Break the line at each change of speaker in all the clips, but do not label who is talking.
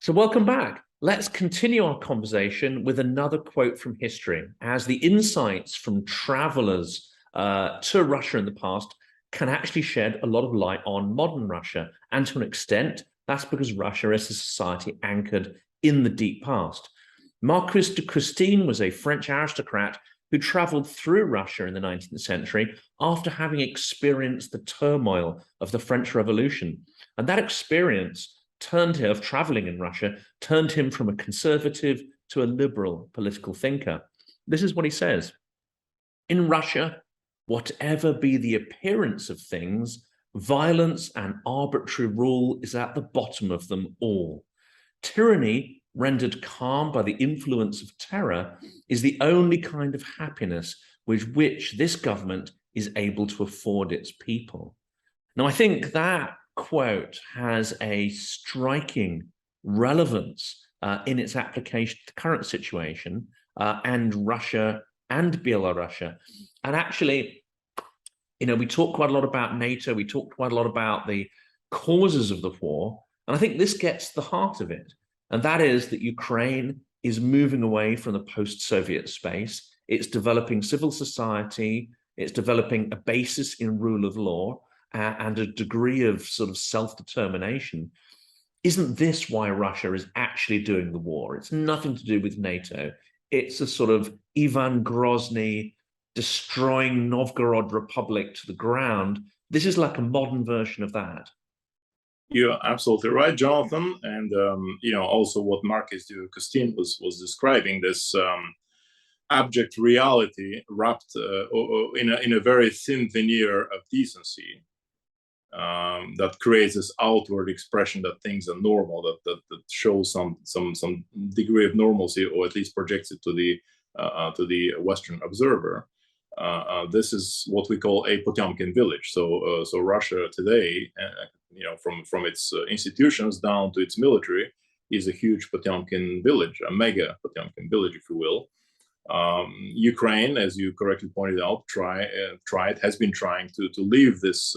So welcome back. Let's continue our conversation with another quote from history, as the insights from travelers to Russia in the past can actually shed a lot of light on modern Russia. And to an extent, that's because Russia is a society anchored in the deep past. Marquis de Christine was a French aristocrat who traveled through Russia in the 19th century after having experienced the turmoil of the French Revolution. And that experience of traveling in Russia turned him from a conservative to a liberal political thinker. This is what he says. In Russia, whatever be the appearance of things, violence and arbitrary rule is at the bottom of them all. Tyranny, rendered calm by the influence of terror, is the only kind of happiness with which this government is able to afford its people. Now, I think that quote has a striking relevance in its application to the current situation and Russia and Belarus. And actually, we talk quite a lot about NATO, we talked quite a lot about the causes of the war, and I think this gets to the heart of it. And that is that Ukraine is moving away from the post-Soviet space. It's developing civil society, it's developing a basis in rule of law, and a degree of sort of self-determination. Isn't this why Russia is actually doing the war? It's nothing to do with NATO. It's a sort of Ivan Grozny destroying Novgorod Republic to the ground. This is like a modern version of that.
You're absolutely right, Jonathan. And, also what Marquis de Christine was describing, this abject reality wrapped in a very thin veneer of decency. That creates this outward expression that things are normal, that shows some degree of normalcy, or at least projects it to the Western observer. This is what we call a Potemkin village. So Russia today, from its institutions down to its military, is a huge Potemkin village, a mega Potemkin village, if you will. Ukraine, as you correctly pointed out, has been trying to leave this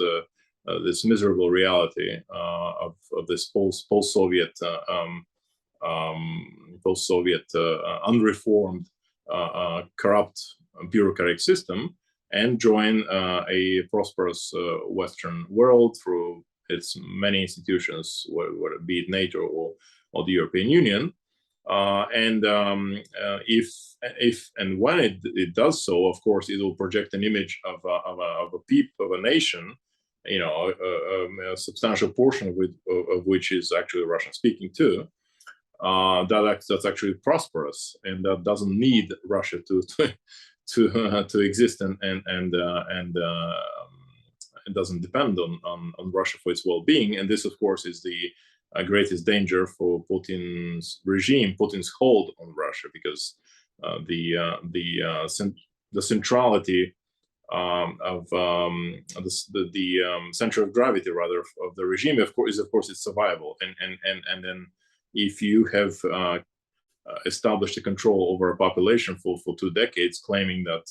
miserable reality of this post-Soviet, unreformed, corrupt bureaucratic system, and join a prosperous Western world through its many institutions, whether be it NATO or the European Union. If and when it does so, of course, it will project an image of a nation, a substantial portion of which is actually Russian speaking too, that's actually prosperous, and that doesn't need Russia to exist, and it doesn't depend on Russia for its well-being. And this, of course, is the greatest danger for Putin's regime, Putin's hold on Russia, because the centrality of the center of gravity, rather, of the regime, of course, its survival. And then if you have established a control over a population for 2 decades, claiming that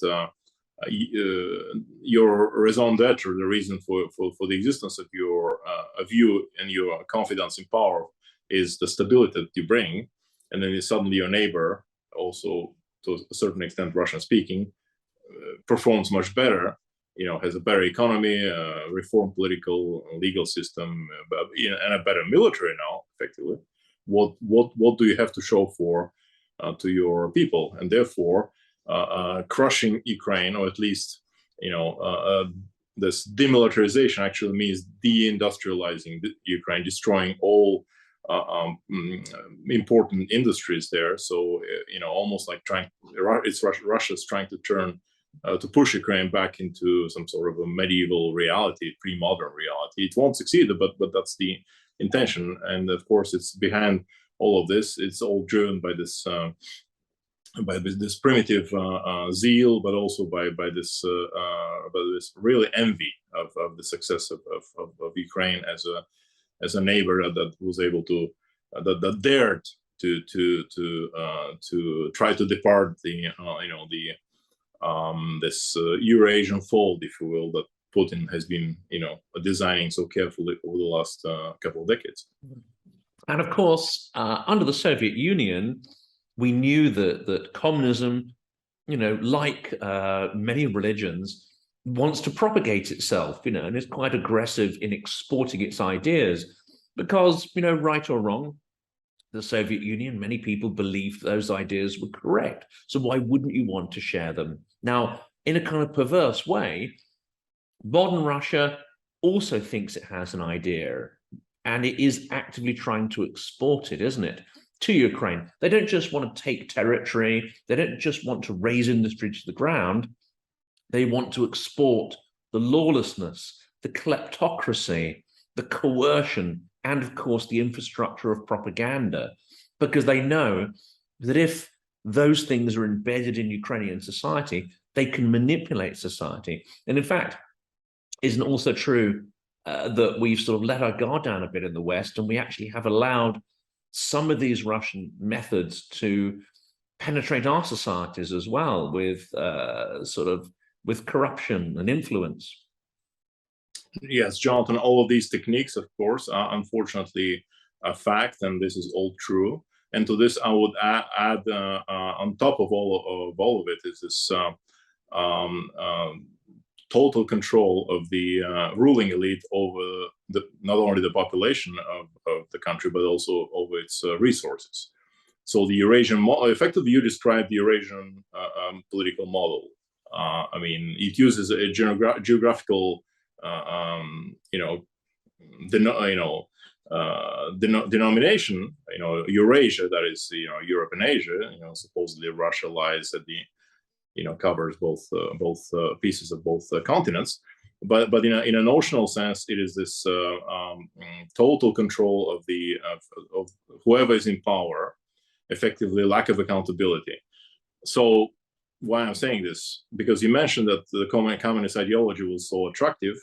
your raison d'etre, the reason for the existence of you and your confidence in power, is the stability that you bring, and then suddenly your neighbor, also to a certain extent Russian speaking, performs much better, has a better economy, reformed political and legal system, and a better military now, effectively. What do you have to show for to your people? And therefore, crushing Ukraine, or at least, this demilitarization actually means deindustrializing Ukraine, destroying all important industries there. So, almost like Russia's trying to to push Ukraine back into some sort of a medieval reality, pre-modern reality. It won't succeed, but that's the intention. And of course, it's behind all of this. It's all driven by this primitive zeal, but also by this really envy of the success of Ukraine as a neighbor that was able to that dared to try to depart this Eurasian fold, if you will, that Putin has been designing so carefully over the last couple of decades.
And of course, under the Soviet Union, we knew that communism, like many religions, wants to propagate itself, and is quite aggressive in exporting its ideas because, right or wrong, the Soviet Union, many people believed those ideas were correct. So why wouldn't you want to share them? Now, in a kind of perverse way, modern Russia also thinks it has an idea, and it is actively trying to export it, isn't it, to Ukraine. They don't just want to take territory. They don't just want to raise industry to the ground. They want to export the lawlessness, the kleptocracy, the coercion, and of course, the infrastructure of propaganda, because they know that if those things are embedded in Ukrainian society, they can manipulate society. And in fact, isn't also true that we've sort of let our guard down a bit in the West, and we actually have allowed some of these Russian methods to penetrate our societies as well with with corruption and influence.
Yes, Jonathan, all of these techniques, of course, are unfortunately a fact, and this is all true. And to this, I would add on top of all of it is this total control of the ruling elite over not only the population of the country, but also over its resources. So the Eurasian model, effectively, you described the Eurasian political model. I mean, it uses a geographical, denomination. Eurasia, that is, Europe and Asia. Supposedly Russia lies at the, covers both pieces of both continents. But in a notional sense, it is this total control of whoever is in power, effectively lack of accountability. So why I'm saying this, because you mentioned that the communist ideology was so attractive.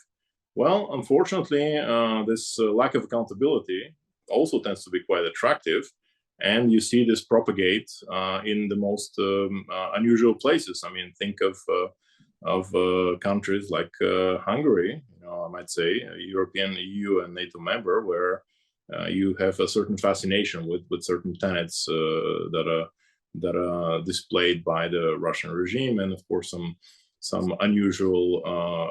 Well, unfortunately, this lack of accountability also tends to be quite attractive. And you see this propagate in the most unusual places. I mean, think of countries like Hungary, I might say, a European, EU, and NATO member, where you have a certain fascination with certain tenets that are displayed by the Russian regime, and of course some unusual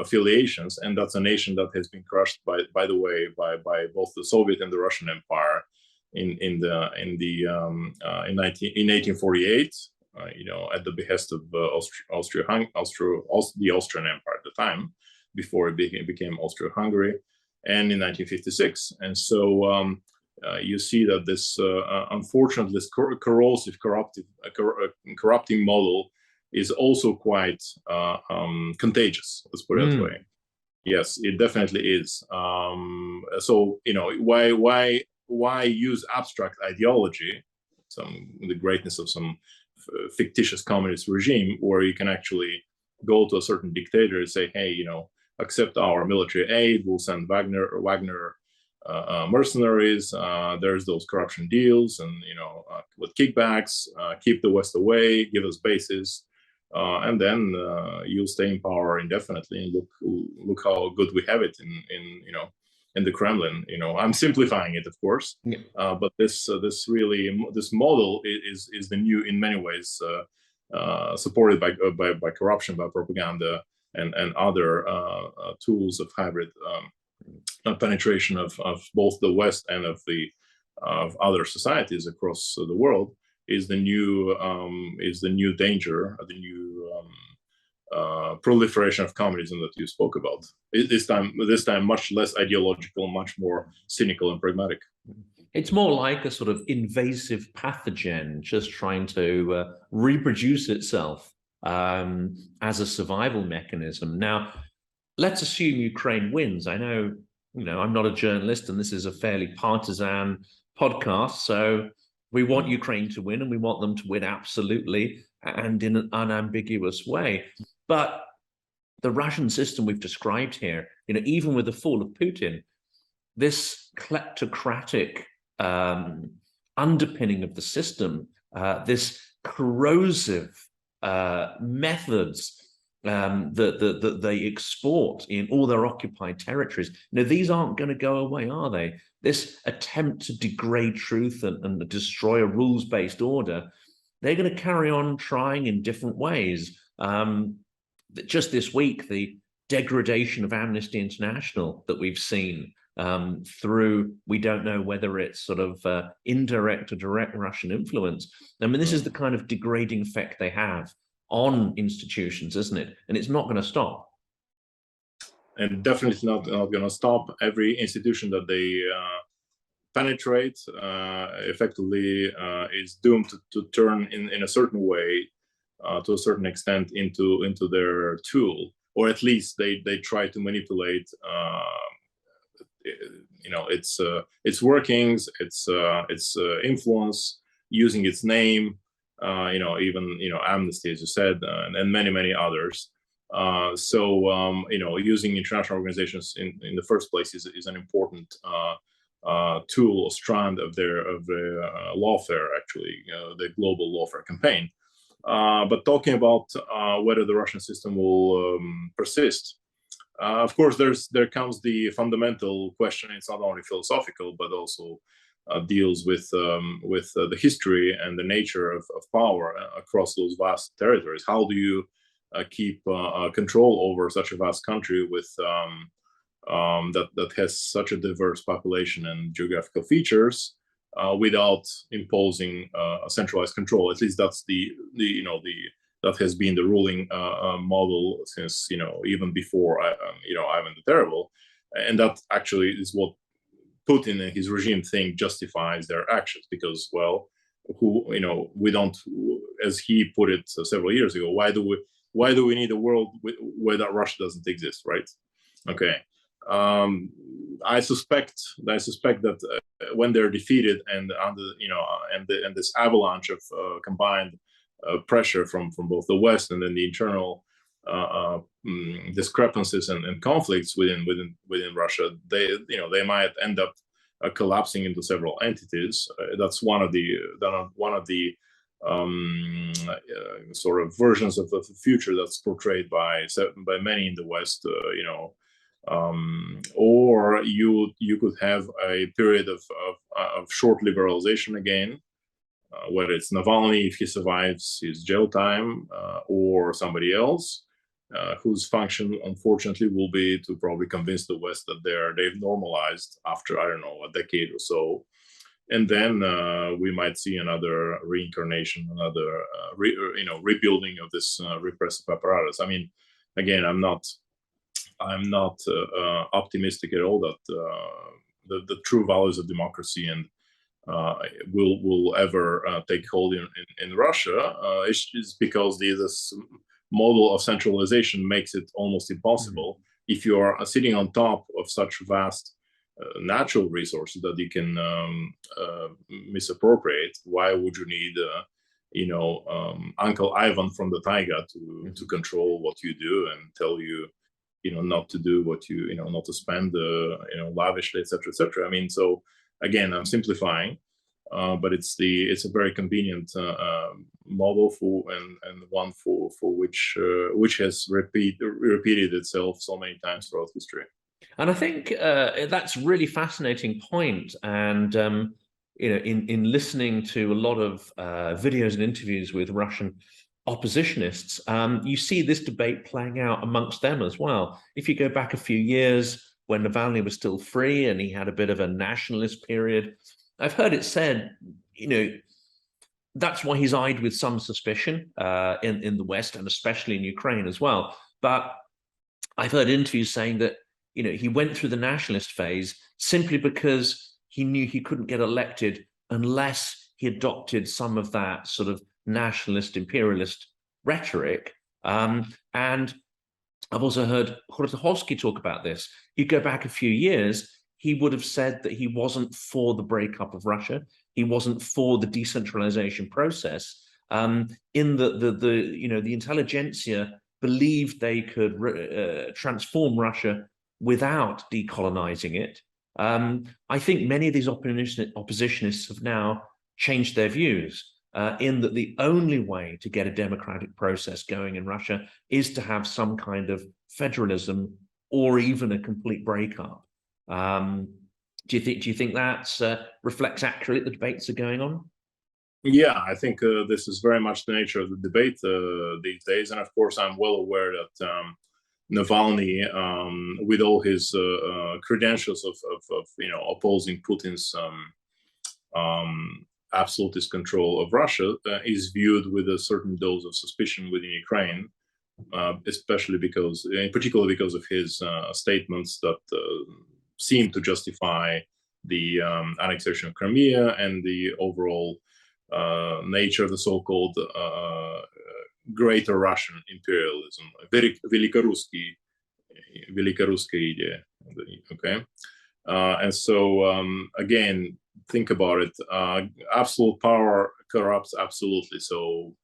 affiliations. And that's a nation that has been crushed, by the way, by both the Soviet and the Russian Empire in 1848. At the behest of the Austrian Empire at the time, before it became Austria-Hungary, and in 1956. And so you see that this, unfortunately, this corrosive, corrupting model is also quite contagious. Let's put it that way. Yes, it definitely is. So why use abstract ideology, the greatness of some fictitious communist regime, where you can actually go to a certain dictator and say, hey, accept our military aid, we'll send Wagner mercenaries, there's those corruption deals, and with kickbacks, keep the West away, give us bases, and then you'll stay in power indefinitely, and look how good we have it in the Kremlin. I'm simplifying it, of course, but this model is the new, in many ways, supported by corruption, by propaganda, and other tools of hybrid penetration of both the West and of other societies across the world, is the new danger, the new proliferation of communism that you spoke about. This time much less ideological, much more cynical and pragmatic.
It's more like a sort of invasive pathogen just trying to reproduce itself as a survival mechanism. Now, let's assume Ukraine wins. I know, I'm not a journalist, and this is a fairly partisan podcast, so we want Ukraine to win, and we want them to win absolutely and in an unambiguous way. But the Russian system we've described here, even with the fall of Putin, this kleptocratic underpinning of the system, this corrosive methods that they export in all their occupied territories, these aren't going to go away, are they? this attempt to degrade truth and destroy a rules-based order, they're going to carry on trying in different ways. Just this week, the degradation of Amnesty International that we've seen through, we don't know whether it's sort of indirect or direct Russian influence. I mean, this is the kind of degrading effect they have on institutions, isn't it? And it's not going to stop.
And definitely not going to stop. Every institution that they penetrate effectively is doomed to turn in a certain way, to a certain extent, into their tool, or at least they try to manipulate its workings, its influence, using its name, even Amnesty, as you said, and many others. Using international organizations in the first place is an important tool or strand of their lawfare, actually, the global lawfare campaign. But talking about whether the Russian system will persist, of course, there comes the fundamental question. It's not only philosophical, but also deals with the history and the nature of power across those vast territories. How do you keep control over such a vast country with that has such a diverse population and geographical features without imposing a centralized control? At least that's that has been the ruling model since even before Ivan the Terrible, and that actually is what Putin and his regime think justifies their actions, because, well, we don't, as he put it several years ago, why do we need a world where that Russia doesn't exist, right? Okay. I suspect that when they're defeated and under and this avalanche of combined pressure from both the West and then the internal discrepancies and conflicts within Russia, they might end up collapsing into several entities. That's one of the sort of versions of the future that's portrayed by many in the West. Or you could have a period of short liberalization again, whether it's Navalny, if he survives his jail time, or somebody else whose function, unfortunately, will be to probably convince the West that they've normalized after, I don't know, a decade or so. And then we might see another reincarnation, another rebuilding of this repressive apparatus. I mean, again, I'm not optimistic at all that the true values of democracy and will ever take hold in Russia. It's because this model of centralization makes it almost impossible. If you are sitting on top of such vast natural resources that you can misappropriate, why would you need Uncle Ivan from the taiga to control what you do and tell you not to do what not to spend lavishly, etc. I mean, so again, I'm simplifying, but it's a very convenient model and one for which has repeated itself so many times throughout history.
And I think that's a really fascinating point. And in listening to a lot of videos and interviews with Russian oppositionists, you see this debate playing out amongst them as well. If you go back a few years when Navalny was still free and he had a bit of a nationalist period, I've heard it said, that's why he's eyed with some suspicion in the West and especially in Ukraine as well. But I've heard interviews saying that he went through the nationalist phase simply because he knew he couldn't get elected unless he adopted some of that sort of nationalist imperialist rhetoric. And I've also heard Khodorkovsky talk about this. You go back a few years, he would have said that he wasn't for the breakup of Russia. He wasn't for the decentralization process. In the intelligentsia believed they could transform Russia without decolonizing it. I think many of these oppositionists have now changed their views in that the only way to get a democratic process going in Russia is to have some kind of federalism or even a complete breakup. Do you think that reflects accurately the debates are going on?
Yeah, I think this is very much the nature of the debate these days, and of course, I'm well aware that Navalny, with all his credentials of opposing Putin's absolutist control of Russia, is viewed with a certain dose of suspicion within Ukraine, especially because, in particular, because of his statements that seem to justify the annexation of Crimea and the overall nature of the so-called Greater Russian imperialism, Великорусская idea. Okay, and so again, think about it. Absolute power corrupts absolutely. So,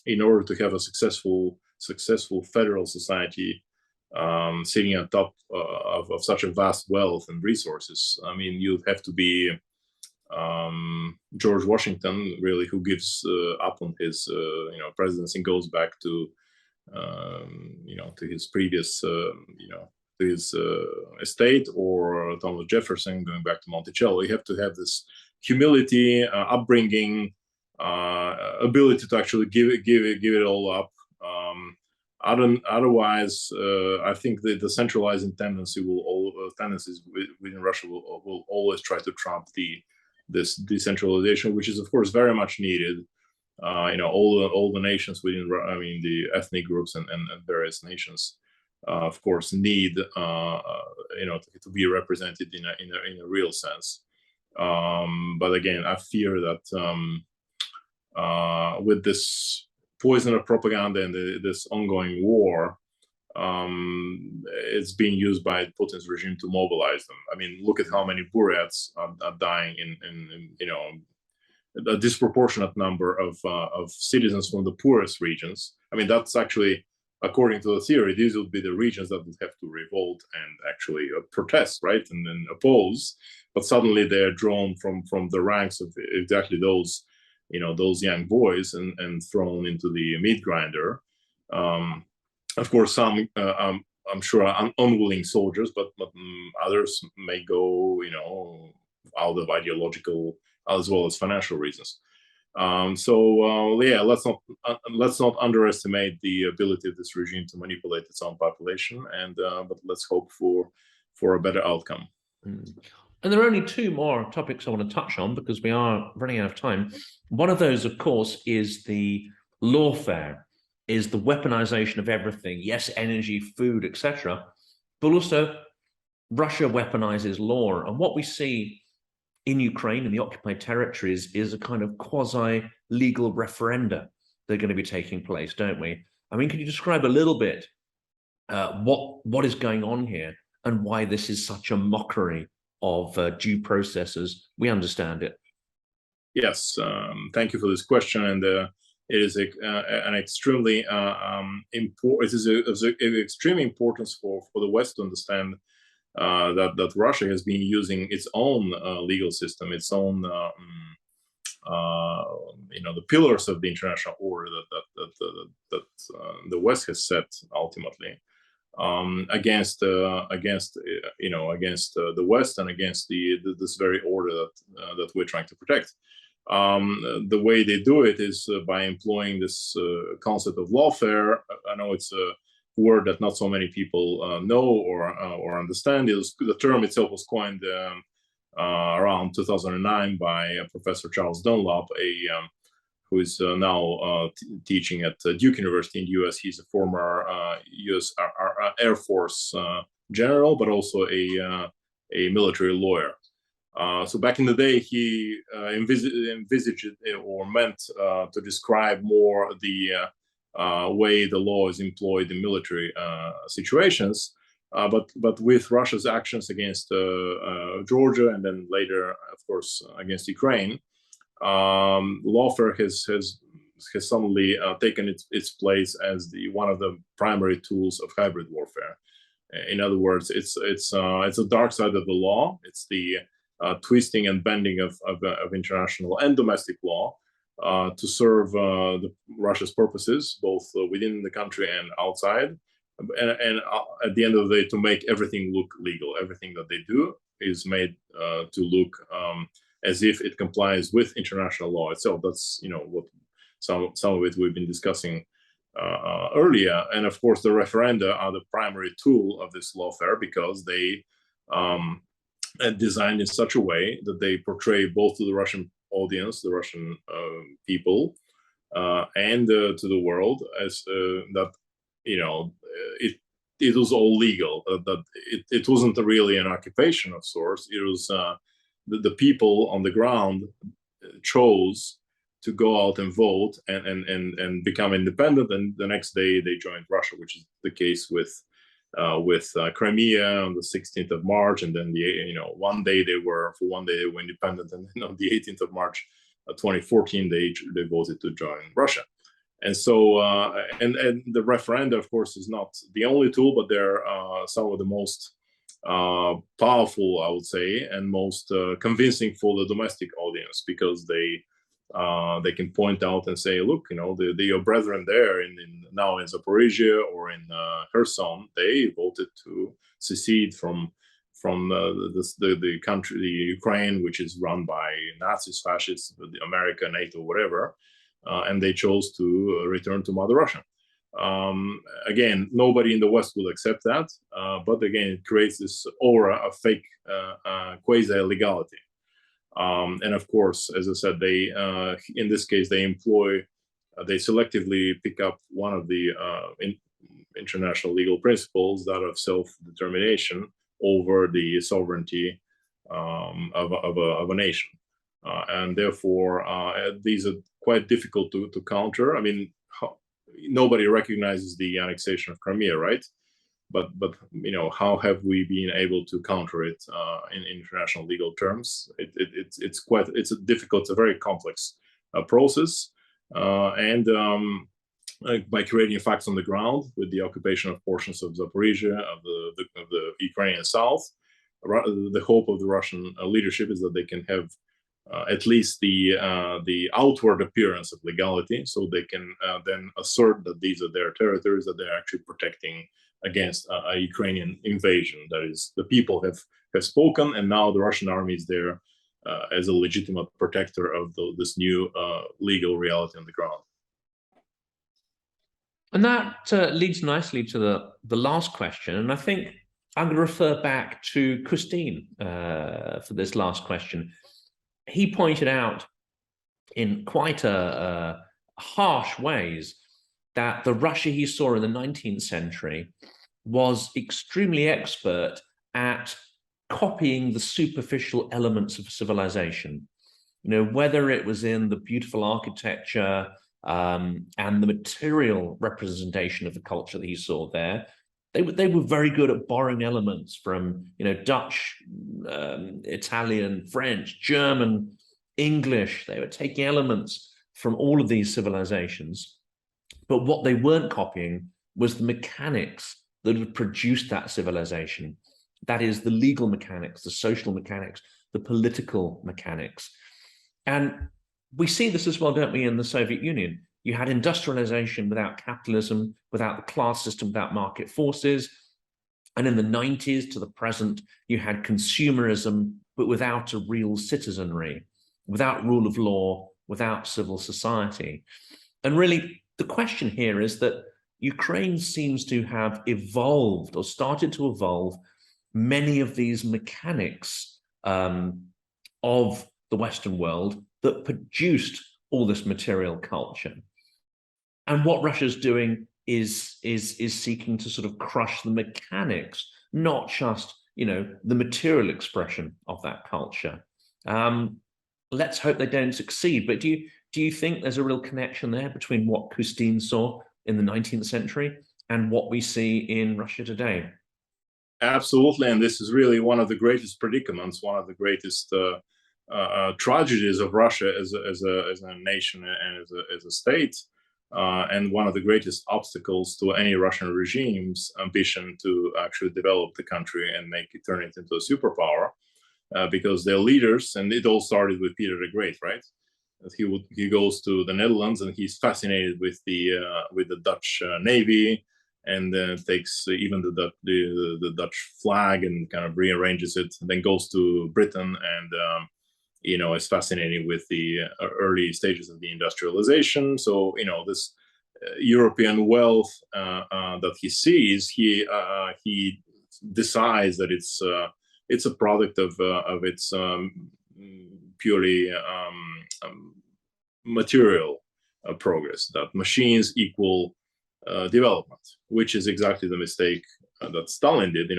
in order to have a successful federal society sitting on top of such a vast wealth and resources, I mean, you'd have to be George Washington, really, who gives up on his presidency and goes back to to his previous to his estate, or Thomas Jefferson going back to Monticello. You have to have this humility, upbringing, ability to actually give it all up. Otherwise, I think the centralizing tendencies within Russia will always try to trump this decentralization, which is of course very much needed. All the nations within, I mean, the ethnic groups and various nations, of course, need to be represented in a real sense. But again, I fear that with this poison of propaganda and this ongoing war, it's being used by Putin's regime to mobilize them. I mean, look at how many Buryats are dying in a disproportionate number of citizens from the poorest regions. I mean, that's actually, according to the theory, these would be the regions that would have to revolt and actually protest, right, and then oppose. But suddenly they're drawn from the ranks of exactly those young boys and thrown into the meat grinder. Of course, some I'm sure are unwilling soldiers, but others may go out of ideological as well as financial reasons. Yeah, let's not underestimate the ability of this regime to manipulate its own population, and but let's hope for a better outcome.
And there are only two more topics I want to touch on because we are running out of time. One of those, of course, is the lawfare, is the weaponization of everything. Yes, energy, food, etc. But also, Russia weaponizes law. And what we see in Ukraine and the occupied territories is a kind of quasi-legal referenda that are going to be taking place, don't we? I mean, can you describe a little bit what is going on here and why this is such a mockery of due process as we understand it?
Yes, thank you for this question, and it is an extremely important. It is of extreme importance for the West to understand that Russia has been using its own legal system, its own the pillars of the international order that the West has set ultimately against the West and against this very order that we're trying to protect. The way they do it is by employing this concept of lawfare. I know it's a word that not so many people know or understand. The term itself was coined around 2009 by Professor Charles Dunlop, who is now teaching at Duke University in the US. He's a former US Air Force general, but also a military lawyer. So back in the day, he envisaged or meant to describe more the way the law is employed in military situations. But with Russia's actions against Georgia and then later, of course, against Ukraine, lawfare has suddenly taken its place as one of the primary tools of hybrid warfare. In other words, it's a dark side of the law. It's the twisting and bending of international and domestic law to serve Russia's purposes, both within the country and outside. and at the end of the day, to make everything look legal. Everything that they do is made to look as if it complies with international law itself. That's, you know, what some of it we've been discussing earlier. And of course, the referenda are the primary tool of this lawfare, because they designed in such a way that they portray both to the Russian audience, the Russian people, and to the world as that, you know, it was all legal. That it wasn't really an occupation of sorts. It was the people on the ground chose to go out and vote and become independent, and the next day they joined Russia, which is the case with Crimea on the 16th of March, and then one day they were independent, and then on the 18th of March 2014 they voted to join Russia. And so and the referenda, of course, is not the only tool, but they're some of the most powerful, I would say, and most convincing for the domestic audience, because they can point out and say, look, you know, your brethren there now in Zaporizhia or in Kherson, they voted to secede from the country, the Ukraine, which is run by Nazis, fascists, America, NATO, whatever, and they chose to return to Mother Russia. Again, nobody in the West will accept that, but again, it creates this aura of fake quasi-legality. And of course, as I said, they in this case they selectively pick up one of the international legal principles, that of self-determination over the sovereignty of a nation, and therefore these are quite difficult to counter. I mean, nobody recognizes the annexation of Crimea, right? But you know, how have we been able to counter it in international legal terms? It's a difficult, it's a very complex process, and by creating facts on the ground with the occupation of portions of Zaporizhia, of the Ukrainian south, the hope of the Russian leadership is that they can have at least the outward appearance of legality, so they can then assert that these are their territories, that they're actually protecting against a Ukrainian invasion. That is, the people have spoken, and now the Russian army is there as a legitimate protector of this new legal reality on the ground.
And that leads nicely to the last question. And I think I'm going to refer back to Christine for this last question. He pointed out in quite harsh ways that the Russia he saw in the 19th century was extremely expert at copying the superficial elements of civilization. You know, whether it was in the beautiful architecture and the material representation of the culture that he saw there, they were very good at borrowing elements from, you know, Dutch, Italian, French, German, English. They were taking elements from all of these civilizations. But what they weren't copying was the mechanics that had produced that civilization. That is, the legal mechanics, the social mechanics, the political mechanics. And we see this as well, don't we, in the Soviet Union? You had industrialization without capitalism, without the class system, without market forces. And in the 90s to the present, you had consumerism, but without a real citizenry, without rule of law, without civil society. And really, the question here is that Ukraine seems to have evolved or started to evolve many of these mechanics of the Western world that produced all this material culture. And what Russia's doing is seeking to sort of crush the mechanics, not just, you know, the material expression of that culture. Let's hope they don't succeed. But do you think there's a real connection there between what Christine saw in the 19th century and what we see in Russia today?
Absolutely, and this is really one of the greatest predicaments, one of the greatest tragedies of Russia as a nation and as a state, and one of the greatest obstacles to any Russian regime's ambition to actually develop the country and turn it into a superpower, because their leaders, and it all started with Peter the Great, right? He goes to the Netherlands and he's fascinated with the Dutch Navy, and then takes even the Dutch flag and kind of rearranges it, and then goes to Britain and is fascinated with the early stages of the industrialization. So this European wealth that he sees, he decides that it's a product of its purely material progress, that machines equal development, which is exactly the mistake that Stalin did.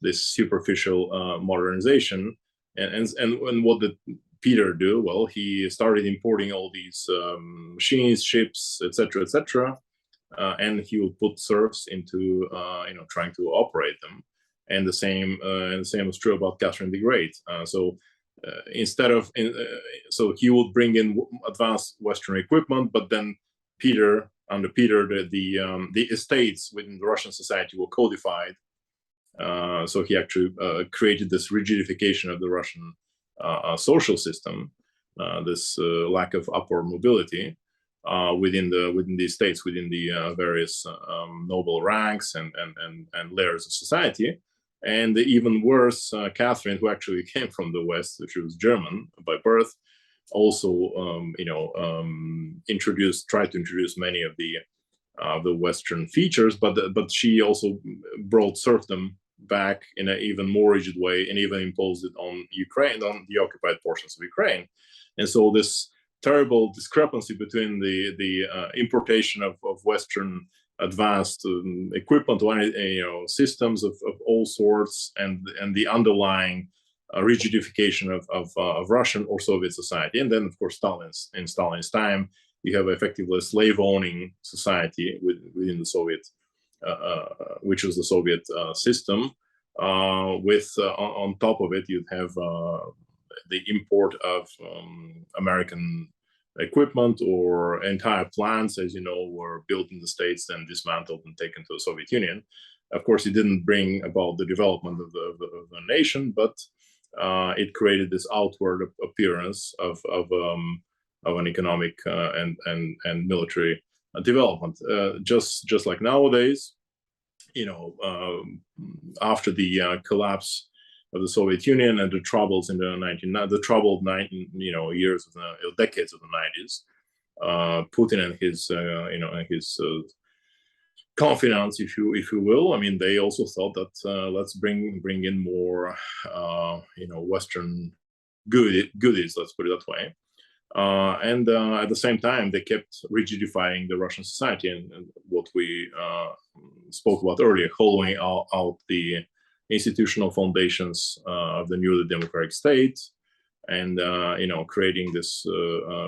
This superficial modernization, and what did Peter do? Well, he started importing all these machines, ships, etc., and he will put serfs into trying to operate them. And the same was true about Catherine the Great. So he would bring in advanced Western equipment, but then under Peter, the estates within the Russian society were codified. So he actually created this rigidification of the Russian social system, this lack of upward mobility within the estates, within the various noble ranks and layers of society. And even worse, Catherine, who actually came from the West, she was German by birth, also tried to introduce many of the Western features, but she also brought serfdom back in an even more rigid way, and even imposed it on Ukraine, on the occupied portions of Ukraine. And so this terrible discrepancy between the importation of Western advanced equipment, systems of all sorts, and the underlying rigidification of Russian or Soviet society. And then, of course, in Stalin's time, you have effectively a slave-owning society within the Soviet, which was the Soviet system. With on top of it, you'd have the import of American equipment, or entire plants, as you know, were built in the States, then dismantled and taken to the Soviet Union. Of course, it didn't bring about the development of the nation, but it created this outward appearance of an economic and military development. Just like nowadays, after the collapse of the Soviet Union and the troubles in the troubled years of the decades of the 90s, Putin and his confidants, if you will, I mean, they also thought that let's bring in more Western goodies, let's put it that way. And at the same time, they kept rigidifying the Russian society, and what we spoke about earlier, hollowing out the institutional foundations of the newly democratic state, and creating this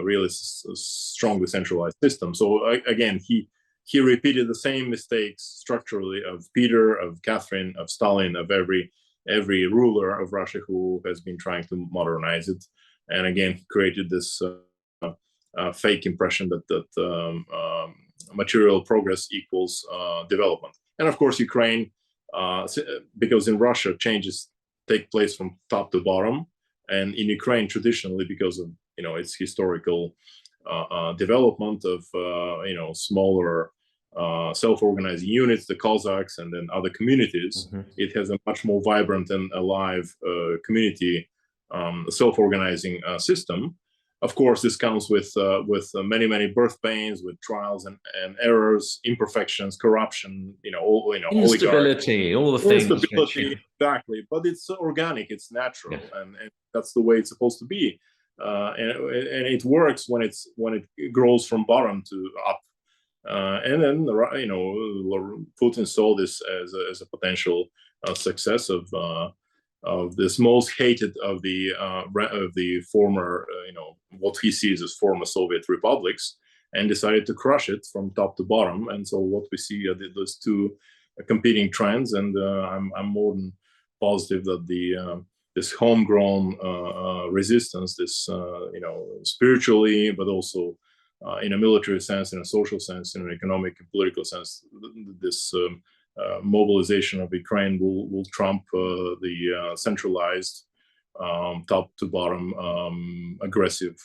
really strongly centralized system. So again, he repeated the same mistakes structurally of Peter, of Catherine, of Stalin, of every ruler of Russia who has been trying to modernize it. And again, he created this fake impression that material progress equals development. And of course, Ukraine, because in Russia changes take place from top to bottom, and in Ukraine traditionally, because of its historical development of smaller self-organizing units, the Cossacks, and then other communities, it has a much more vibrant and alive community self-organizing system. Of course, this comes with many birth pains, with trials and errors, imperfections, corruption,
instability, all the things.
Instability, exactly. But it's organic, it's natural, and that's the way it's supposed to be. And it works when it grows from bottom to up. And then Putin saw this as a potential success of this most hated of the former, what he sees as former Soviet republics, and decided to crush it from top to bottom. And so what we see are those two competing trends, and I'm more than positive that this homegrown resistance, this spiritually, but also in a military sense, in a social sense, in an economic and political sense, this mobilization of Ukraine will trump the centralized, top to bottom, aggressive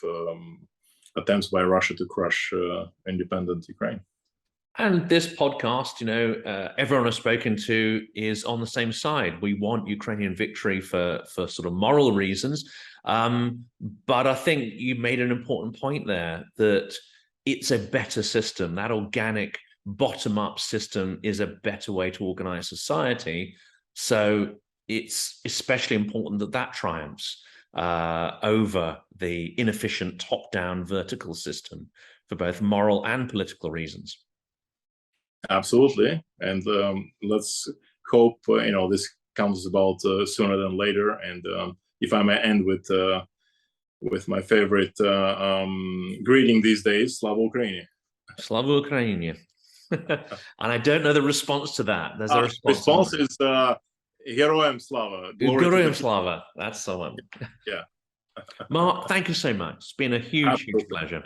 attempts by Russia to crush independent Ukraine.
And this podcast, everyone I've spoken to is on the same side. We want Ukrainian victory for sort of moral reasons. But I think you made an important point there that it's a better system. That organic bottom-up system is a better way to organize society. So it's especially important that that triumphs over the inefficient top-down vertical system for both moral and political reasons.
Absolutely, and let's hope this comes about sooner than later. And if I may end with my favorite greeting these days, Slava Ukraini.
Slava Ukraine. And I don't know the response to that. There's a response.
Response is Heroям Slava.
Heroям Slava. That's the one.
Yeah.
Mark, thank you so much. It's been a huge pleasure.